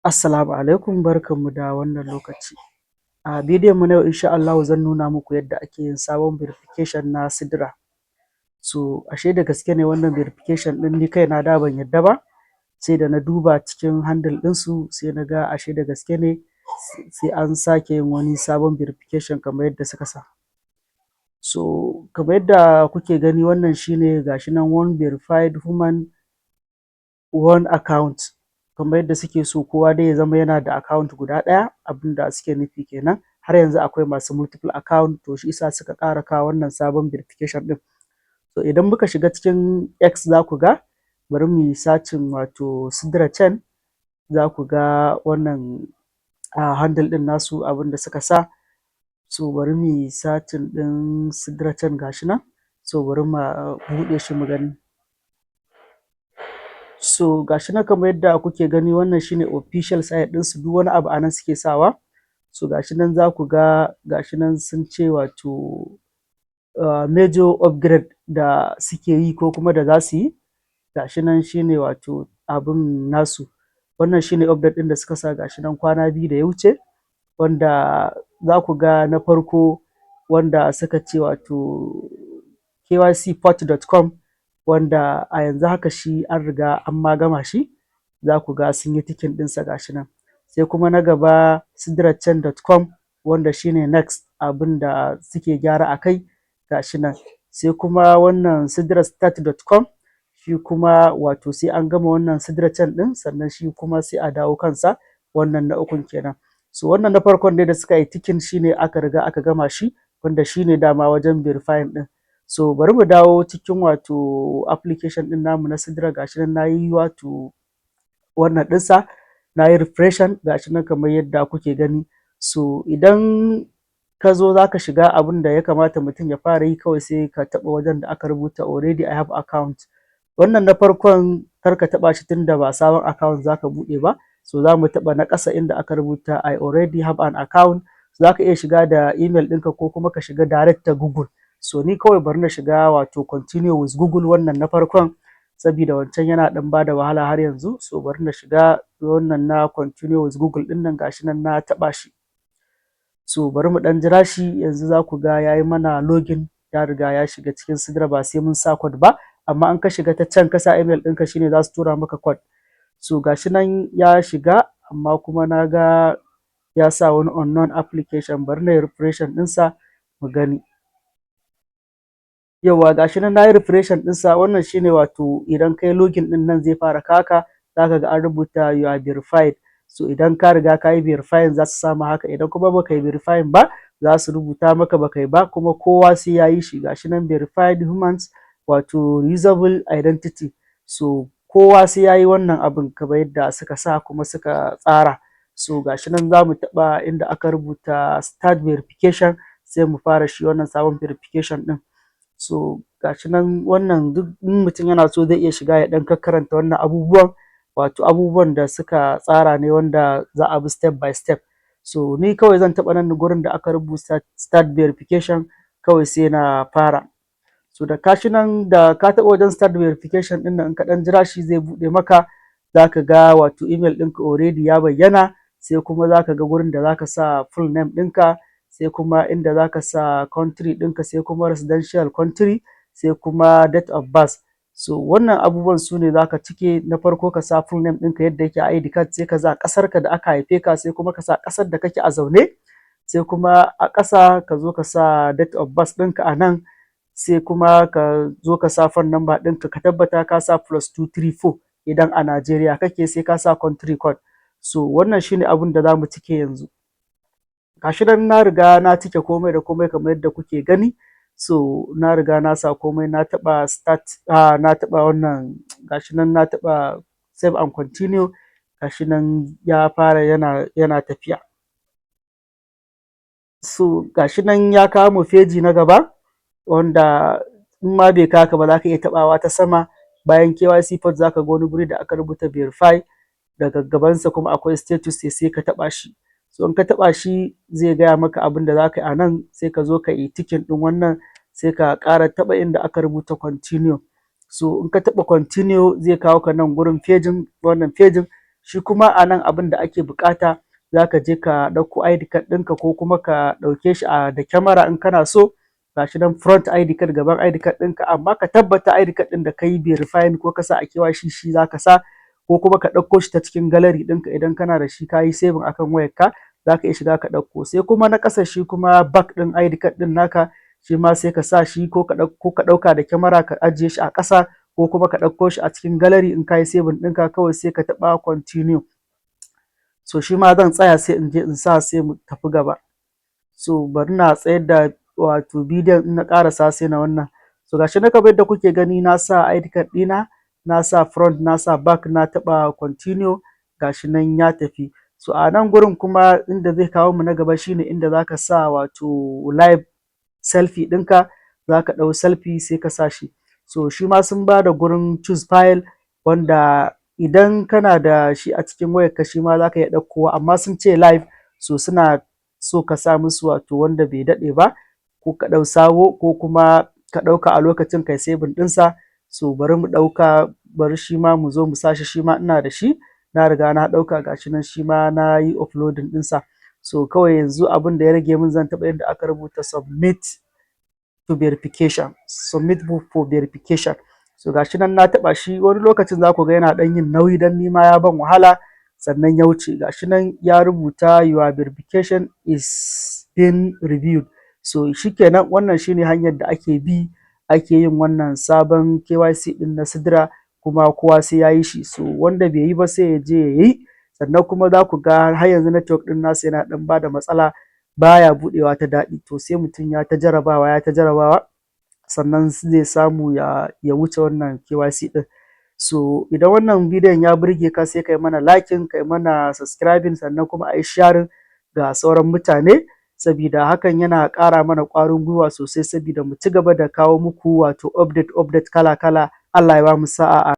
Assalamu alaikum, barkanmu da wannan lokaci. A bidiyon mu na yau insha Allahu zan nuna muku yadda ake yin sabon verification na Sidra. So ashe da gaske ne wannan verification ɗin ni kaina da ban yadda ba, sai da na duba cikin handle ɗinsu sai na ga ashe da gaske ne sai an sake yin wani sabon verification kamar yadda suka sa. So kamar yadda kuke gani wannan shine gashi nan one verified human one account. Kamar yadda suke so kowa dai ya zama yana da account guda ɗaya, abin da suke nufi kenan. Har yanzu akwai masu multiple account, to shi yasa suka ƙara kawo wannan sabon verification ɗin. So idan muka shiga cikin X za ku ga, bari mu yi searching wato Sidra Chain, za ku ga wannan handle ɗin nasu abin da suka sa. So bari mu yi searching ɗin Sidra Chain gashi nan. So bari mu buɗe shi mu gani. So gashi nan kamar yadda kuke gani wannan shine official site ɗinsu, duk wani abu anan suke sawa. So gashi nan za ku ga gashi nan sun ce wato major upgrade da suke yi ko kuma da za su yi. Gashi nan shine wato abin nasu. Wannan shine update ɗin da suka sa gashi nan kwana 2 da ya wuce, wanda za ku ga na farko wanda suka ce wato kycport.com, wanda a yanzu haka shi an riga an ma gama shi, za ku ga sun yi ticking ɗinsa gashi nan. Sai kuma na gaba sidrachain.com, wanda shine next abin da suke gyara a kai gashi nan. Sai kuma wannan sidrastart.com, shi kuma wato sai an gama wannan sidrachain ɗin sannan shi kuma sai a dawo kansa, wannan na ukun kenan. So wannan na farkon dai da suka yi ticking shine aka riga aka gama shi, wanda shine dama wajen verifying ɗin. So bari mu dawo cikin wato application ɗin namu na Sidra, gashi nan na yi wato wannan ɗinsa, na yi refreshing gashi nan kamar yadda kuke gani. So idan ka zo za ka shiga, abin da ya kamata mutum ya fara yi kawai sai ka taɓa wajen da aka rubuta already I have account. Wannan na farkon kar ka taɓa shi tunda ba sabon account za ka buɗe ba. So za mu taɓa na ƙasa inda aka rubuta I already have an account. Za ka iya shiga da email ɗinka ko kuma ka shiga direct ta Google. So ni kawai bari na shiga wato continue with Google, wannan na farkon, sabida wancan yana ɗan ba da wahala har yanzu. So bari na shiga wannan na continue with Google ɗin nan, gashi nan na taɓa shi. So bari mu ɗan jira shi, yanzu za ku ga ya yi mana login, ya riga ya shiga cikin Sidra ba sai mun sa code ba. Amma an ka shiga ta can ka sa email ɗinka shine za su tura maka code. So gashi nan ya shiga, amma kuma na ga ya sa wani unknown application. Bari na yi refreshing ɗinsa mu gani. Yauwa gashi nan na yi refreshing ɗinsa, wannan shine wato idan kai login ɗin nan zai fara kaka, za ka ga an rubuta you are verified. So idan ka riga ka yi verifying za su sama haka, idan kuma baka yi verifying ba za su rubuta maka baka yi ba, kuma kowa sai ya yi shi. Gashi nan verified humans wato usable identity. So kowa sai ya yi wannan abin kamar yadda suka sa kuma suka tsara. So gashi nan za mu taɓa inda aka rubuta start verification, sai mu fara shi wannan sabon verification ɗin. So gashi nan wannan duk mutum yana so zai iya shiga ya ɗan karanta wannan abubuwan, wato abubuwan da suka tsara ne wanda za a bi step by step. So ni kawai zan taɓa nan gurin da aka rubuta start verification, kawai sai na fara. So da kashi nan da ka taɓa wajen start verification ɗin nan, in ka ɗan jira shi zai buɗe maka, za ka ga wato email ɗinka already ya bayyana. Sai kuma za ka ga gurin da za ka sa full name ɗinka, sai kuma inda za ka sa country ɗinka, sai kuma residential country, sai kuma date of birth. So wannan abubuwan su ne za ka cike. Na farko ka sa full name ɗinka yadda yake a ID card, sai ka sa ƙasarka da aka haife ka, sai kuma ka sa ƙasar da kake a zaune, sai kuma a ƙasa ka zo ka sa date of birth ɗinka a nan, sai kuma ka zo ka sa phone number ɗinka, ka tabbata ka sa +234 idan a Najeriya kake, sai ka sa country code. So wannan shine abin da za mu cike yanzu. Gashi nan na riga na cike komai da komai kamar yadda kuke gani. So na riga na sa komai, na taɓa start, na taɓa wannan, gashi nan na taɓa save and continue, gashi nan ya fara yana tafiya. So gashi nan ya kawo mu feji na gaba, wanda in ma bai kaka ba za ka iya taɓawa ta sama. Bayan KYC port za ka ga wani guri da aka rubuta verify, daga gabansa kuma akwai status, sai ka taɓa shi. So in ka taɓa shi zai gaya maka abin da za ka yi a nan, sai ka zo ka yi ticking ɗin wannan, sai ka ƙara taɓa inda aka rubuta continue. So in ka taɓa continue zai kawo ka nan gurin fejin, wannan fejin shi kuma a nan abin da ake buƙata za ka je ka ɗauko ID card ɗinka ko kuma ka ɗauke shi da kyamara in kana so, ga shi nan front ID card gaban ID card ɗinka, amma ka tabbata ID card ɗin da ka yi verifying ko ka sa a KYC shi za ka sa, ko kuma ka ɗauko shi ta cikin gallery ɗinka idan kana da shi ka yi saving akan wayarka, za ka iya shiga ka ɗauko. Sai kuma na ƙasa shi kuma back ɗin ID card ɗin naka, shi ma sai ka sa shi ko ka ɗauka da kyamara ka ajiye shi a ƙasa, ko kuma ka ɗauko shi a cikin gallery in ka yi saving ɗinka, kawai sai ka taɓa continue. So shi ma zan tsaya sai in je in sa sai mu tafi gaba. So bari na tsayar da wato bidiyon, in na ƙarasa sai na wannan. So ga shi na kamar yadda kuke gani na sa ID card ɗina, na sa front, na sa back, na taɓa continue, ga shi nan ya tafi. So a nan gurin kuma inda zai kawo mu na gaba shine inda za ka sa wato live selfie ɗinka, za ka ɗau selfie sai ka sa shi. So shi ma sun ba da gurin choose file, wanda idan kana da shi a cikin wayarka shi ma za ka iya ɗaukowa, amma sun ce live, so suna so ka sa musu wato wanda bai daɗe ba, ko ka ɗau sabo, ko kuma ka ɗauka a lokacin kai saving ɗinsa. So bari mu ɗauka, bari shi ma mu zo mu sa shi, shi ma ina da shi, na riga na ɗauka, ga shi nan shi ma na yi uploading ɗinsa. So kawai yanzu abin da ya rage min, zan taɓa inda aka rubuta submit to verification, submit for verification. So ga shi nan na taɓa shi, wani lokacin za ku ga yana ɗan yin nauyi don ni ma ya ban wahala, sannan ya wuce. Ga shi nan ya rubuta your verification is being reviewed. So shikenan, wannan shine hanyar da ake bi ake yin wannan sabon KYC ɗin na Sidra, kuma kowa sai ya yi shi. So wanda bai yi ba sai ya je ya yi. Sannan kuma za ku ga har yanzu network ɗin nasa yana ɗan ba da matsala, baya buɗewa ta daɗi, to sai mutum ya ta jarabawa sannan zai samu ya wuce wannan KYC ɗin. So idan wannan bidiyon ya burge ka, sai kai mana liking, kai mana subscribing, sannan kuma a yi sharing ga sauran mutane, sabida hakan yana ƙara mana ƙwarin gwiwa sosai, sabida mu ci gaba da kawo muku wato update kala-kala. Allah ya ba mu sa'a.